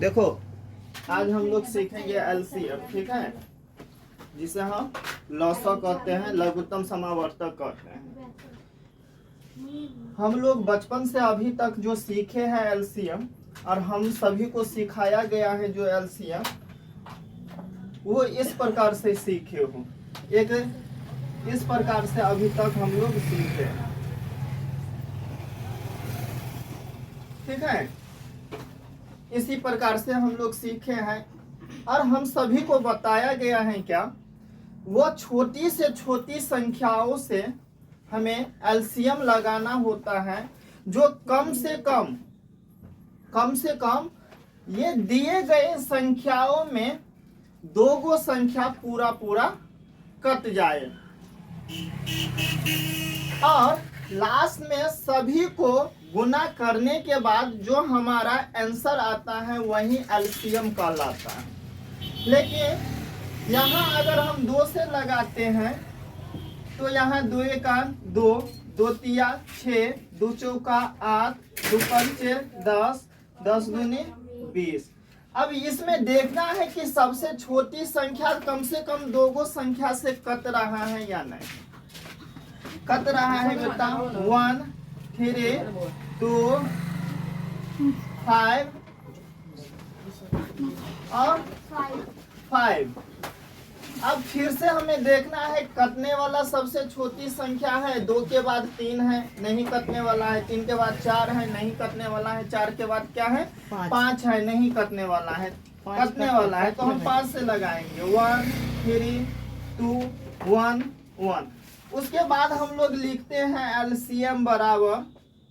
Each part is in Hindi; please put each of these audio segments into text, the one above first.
देखो आज हम लोग सीखेंगे एलसीएम, ठीक है, जिसे हम लॉसा कहते हैं, लघुत्तम समावर्तक कहते हैं। हम लोग बचपन से अभी तक जो सीखे हैं एलसीएम, और हम सभी को सिखाया गया है जो एलसीएम, वो इस प्रकार से सीखे हो। एक इस प्रकार से अभी तक हम लोग सीखे हैं, ठीक है। इसी प्रकार से हम लोग सीखे हैं, और हम सभी को बताया गया है क्या, वो छोटी से छोटी संख्याओं से हमें एलसीएम लगाना होता है, जो कम से कम ये दिए गए संख्याओं में दो गो संख्या पूरा कट जाए, और लास्ट में सभी को गुना करने के बाद जो हमारा आंसर आता है वही एलसीएम कहलाता है। लेकिन यहाँ अगर हम 2 से लगाते हैं तो यहाँ 2 एका 2, 2 तिया 6, 2 चौका 8, 2 पंचे 10, 10 दूनी 20। अब इसमें देखना है कि सबसे छोटी संख्या कम से कम 2 गो संख्या से कट रहा है या नहीं। कट रहा है बेटा 1, 3, 2, 5 और 5। अब फिर से हमें देखना है कटने वाला सबसे छोटी संख्या है, 2 के बाद 3 है, नहीं कटने वाला है, 3 के बाद 4 है, नहीं कटने वाला है, 4 के बाद क्या है 5 है, नहीं कटने वाला है, कटने वाला है तो हम 5 से लगाएंगे 1, 3, 2, 1, 1। उसके बाद हम लोग लिखते हैं एलसीएम बराबर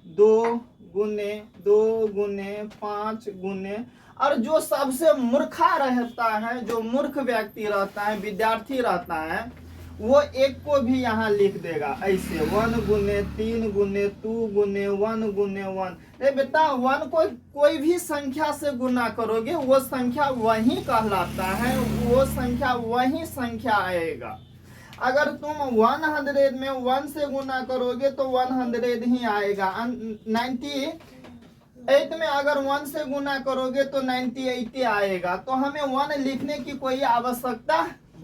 2 गुने 2 गुने 5 गुने, और जो सबसे मूर्खा रहता है, जो मूर्ख व्यक्ति रहता है, विद्यार्थी रहता है, वो एक को भी यहाँ लिख देगा ऐसे 1 गुने 3 गुने 2 गुने 1 गुने 1। अरे बेटा 1 को कोई भी संख्या से गुना करोगे वो संख्या वही कहलाता है, वो संख्या वही संख्या आएगा। अगर तुम 100 में 1 से गुना करोगे तो 100 ही आएगा। 98 में अगर 1 से गुना करोगे तो 98 आएगा। तो हमें 1 लिखने की कोई आवश्यकता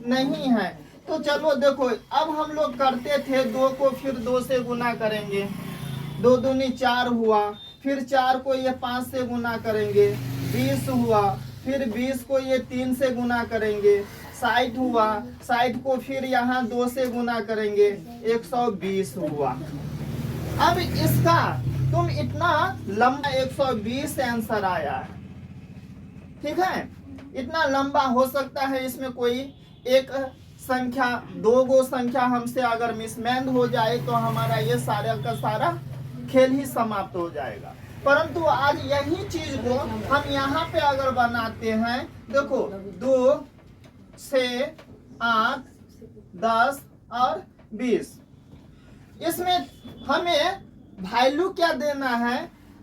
नहीं है। तो चलो देखो, अब हम लोग करते थे 2 को फिर 2 से गुना करेंगे, 2 दूनी 4 हुआ, फिर 4 को ये 5 से गुना करेंगे 20 हुआ, फिर 20 को ये 3 से गुना करेंगे 60 हुआ, 60 को फिर यहाँ 2 से गुना करेंगे 120 हुआ। अब इसका तुम इतना लंबा 120 आंसर आया है, ठीक है। इतना लंबा हो सकता है, इसमें कोई एक संख्या 2 गो संख्या हमसे अगर मिसमैच हो जाए तो हमारा ये सारा का सारा खेल ही समाप्त हो जाएगा। परंतु आज यही चीज को हम यहाँ पे अगर बनाते हैं, देखो 2, 6, 8, 10 और 20, इसमें हमें वैल्यू क्या देना है,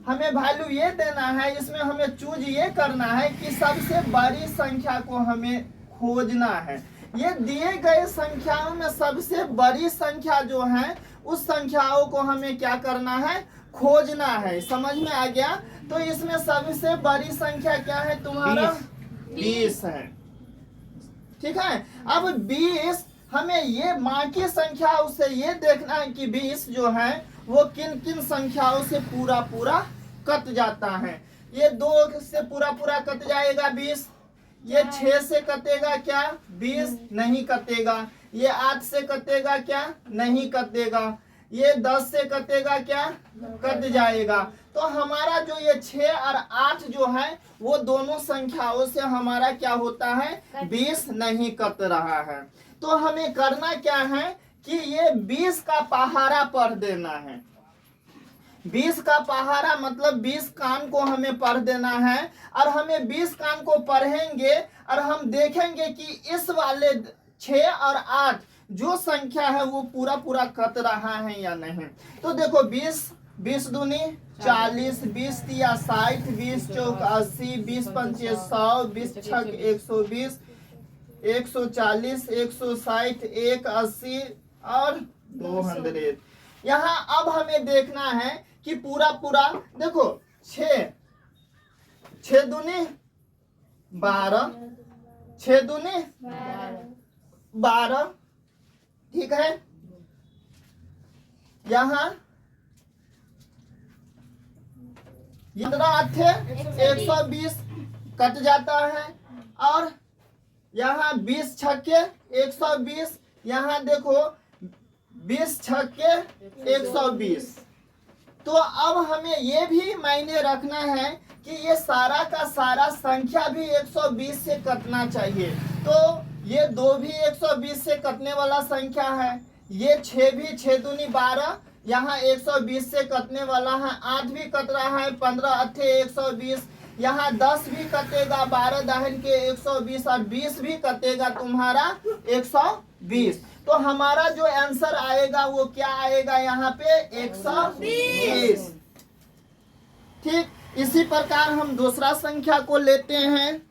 हमें वैल्यू ये देना है, इसमें हमें चूज ये करना है कि सबसे बड़ी संख्या को हमें खोजना है। ये दिए गए संख्याओं में सबसे बड़ी संख्या जो है उस संख्याओं को हमें क्या करना है, खोजना है। समझ में आ गया। तो इसमें सबसे बड़ी संख्या क्या है तुम्हारा 20 है, ठीक है। अब 20 हमें ये बाकी संख्याओं से ये देखना है कि 20 जो है वो किन किन संख्याओं से पूरा कट जाता है। ये 2 से पूरा कट जाएगा 20, ये 6 से कटेगा क्या 20, नहीं कटेगा। ये 8 से कटेगा क्या, नहीं कटेगा। ये 10 से कटेगा क्या, कट जाएगा। तो हमारा जो ये 6 और 8 जो है वो दोनों संख्याओं से हमारा क्या होता है 20 नहीं कट रहा है। तो हमें करना क्या है कि ये 20 का पहाड़ा पढ़ देना है। 20 का पहाड़ा मतलब 20 कान को हमें पढ़ देना है, और हमें 20 कान को पढ़ेंगे और हम देखेंगे कि इस वाले 6 और 8 जो संख्या है वो पूरा कट रहा है या नहीं। तो देखो 20 दूनी 40, 20 तिया 60, 20 चौक 80, 20 पंचे 100, 20 छक 120, 140, 160, 180 और 200। यहाँ अब हमें देखना है कि पूरा देखो 6 दूनी 12, 6 दूनी 12, ठीक है। यहाँ 15 120 कट जाता है, और यहाँ 20 छक्के 120, यहाँ देखो 20 छक्के 120। तो अब हमें ये भी मायने रखना है कि ये सारा का सारा संख्या भी 120 से कटना चाहिए। तो ये 2 भी 120 से कटने वाला संख्या है, ये 6 भी 6 दूनी 12 यहाँ 120 से कटने वाला है, 8 भी कट रहा है, 15 अट्ठे 120, यहाँ 10 भी कटेगा, 12 दाहिन के 120, और 20 भी कटेगा तुम्हारा 120। तो हमारा जो आंसर आएगा वो क्या आएगा यहाँ पे 120। ठीक, इसी प्रकार हम दूसरा संख्या को लेते हैं।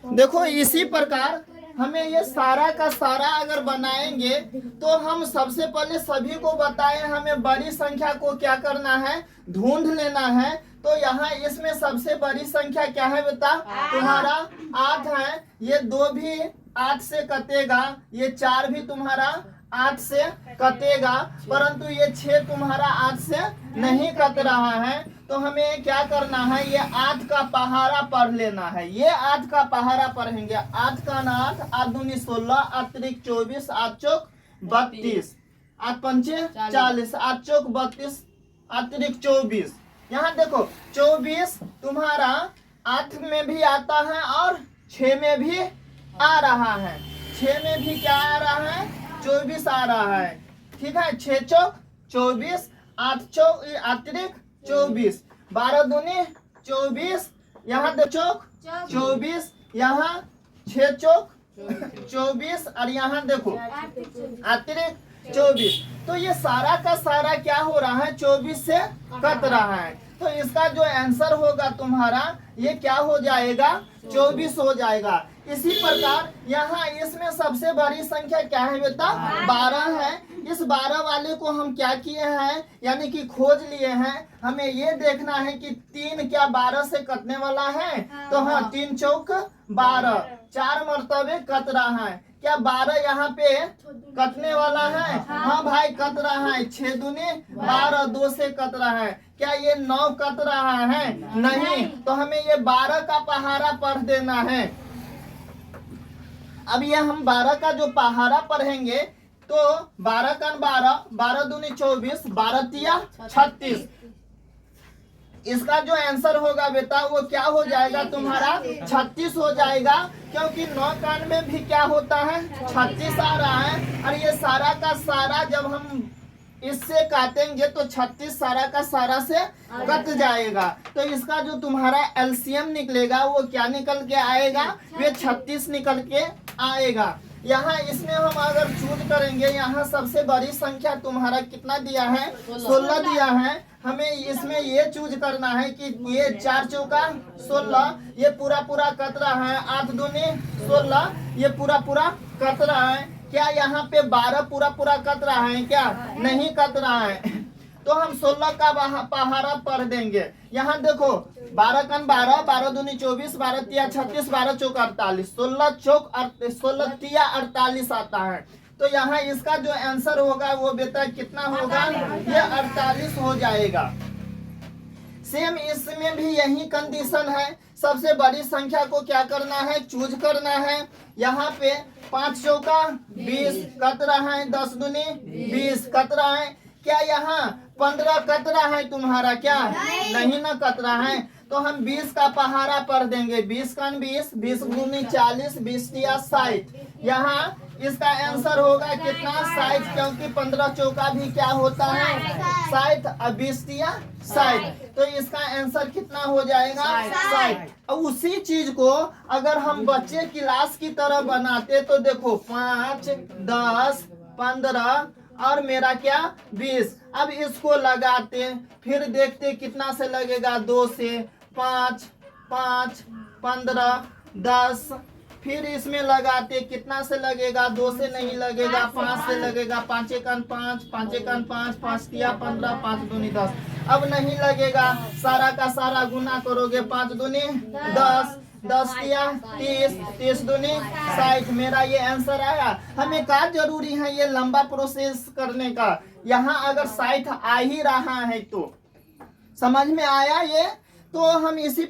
देखो इसी प्रकार हमें ये सारा का सारा अगर बनाएंगे तो हम सबसे पहले सभी को बताएं हमें बड़ी संख्या को क्या करना है, ढूंढ लेना है। तो यहाँ इसमें सबसे बड़ी संख्या क्या है बेटा, तुम्हारा 8 है। ये 2 भी 8 से कटेगा, ये 4 भी तुम्हारा 8 से कटेगा, परंतु ये 6 तुम्हारा 8 से नहीं कट रहा है। तो हमें क्या करना है, ये 8 का पहाड़ा पढ़ लेना है। ये 8 का पहाड़ा पढ़ेंगे, 8 का 8, 8 दूनी 16, 8 त्रिक 24, 8 चौक 32, 8 पंचे 40, 8 चौक 32, 8 त्रिक 24। यहाँ देखो 24 तुम्हारा 8 में भी आता है और 6 में भी आ रहा है। 6 में भी क्या आ रहा है, 24 आ रहा है। ठीक है, 6 चौक 24, 8 चौक 8 त्रिक 24, 12 दूनी 24, यहाँ 2 चौक 24, यहाँ 6 चौक 24, और यहाँ देखो 8 त्रिक 24। तो ये सारा का सारा क्या हो रहा है, 24 से कट रहा है। तो इसका जो आंसर होगा तुम्हारा ये क्या हो जाएगा, 24 हो जाएगा। इसी प्रकार यहाँ इसमें सबसे बड़ी संख्या क्या है बेटा, 12 है। इस 12 वाले को हम क्या किए हैं, यानी कि खोज लिए हैं। हमें ये देखना है कि 3 क्या 12 से कटने वाला है। तो हाँ, 3 चौक 12, 4 मरतबे कट रहा है। क्या 12 यहाँ पे कटने वाला है? हाँ भाई कट रहा है। 6 दूनी 12, 2 से कट रहा है। क्या ये 9 कट रहा है? नहीं। तो हमें ये 12 का पहाड़ा पढ़ देना है। अब ये हम 12 का जो पहाड़ा पढ़ेंगे तो 12 का 12, 12 दूनी 24, 12 तिया 36। इसका जो आंसर होगा बेटा वो क्या हो जाएगा तुम्हारा, 36 हो जाएगा। क्योंकि 9 कान में भी क्या होता है, 36 आ रहा है। और ये सारा का सारा जब हम इससे काटेंगे तो 36 सारा का सारा से कट जाएगा। तो इसका जो तुम्हारा एलसीएम निकलेगा वो क्या निकल के आएगा, वे 36 निकल के आएगा। यहाँ इसमें हम अगर चूज करेंगे, यहाँ सबसे बड़ी संख्या तुम्हारा कितना दिया है, 16 दिया है। हमें इसमें ये चूज करना है कि ये 4 चौका 16, ये पूरा पूरा कट रहा है। 8 दूनी 16, ये पूरा पूरा कट रहा है। क्या यहाँ पे 12 पूरा पूरा कट रहा है? क्या नहीं कट रहा है। तो हम 16 का पहाड़ा पढ़ देंगे। यहाँ देखो 12 कन 12, 12 दूनी 24, 12 तिया 36, 12 चौक 48, 16 चौक 16 तिया 48 आता है। तो यहाँ इसका जो आंसर होगा वो बेटा कितना होगा, ये 48 हो जाएगा। सेम इसमें भी यही कंडीशन है। सबसे बड़ी संख्या को क्या करना है, चूज करना है। यहाँ पे 5 चौका 20 कट रहा है, 10 दूनी 20 कट रहा है। क्या यहाँ 15 कट रहा है तुम्हारा? क्या नहीं ना कट रहा है। तो हम 20 का पहाड़ा पढ़ देंगे। 20 का 20, 20 दूनी 40, 20 तिया 60। यहाँ इसका आंसर होगा कितना, 60। क्योंकि 15 चौका भी क्या होता है, 60, और 20 तिया 60। तो इसका आंसर कितना हो जाएगा, 60। और उसी चीज को अगर हम बच्चे क्लास की तरह बनाते तो देखो 5, 10, 15 और मेरा क्या 20। अब इसको लगाते फिर देखते कितना से लगेगा, 2 से 5, 5, 15, 10। फिर इसमें लगाते कितना से लगेगा, 2 से नहीं लगेगा, 5 से लगेगा। 5 एकन 5, 5 एकन 5, 5 तिया 15, 5 दूनी 10। अब नहीं लगेगा, सारा का सारा गुना करोगे, 5 दूनी 10, 10 किया 30, 30 दूनी 60। मेरा ये आंसर आया। हमें क्या जरूरी है ये लंबा प्रोसेस करने का, यहाँ अगर 60 आ ही रहा है तो समझ में आया ये। तो हम इसी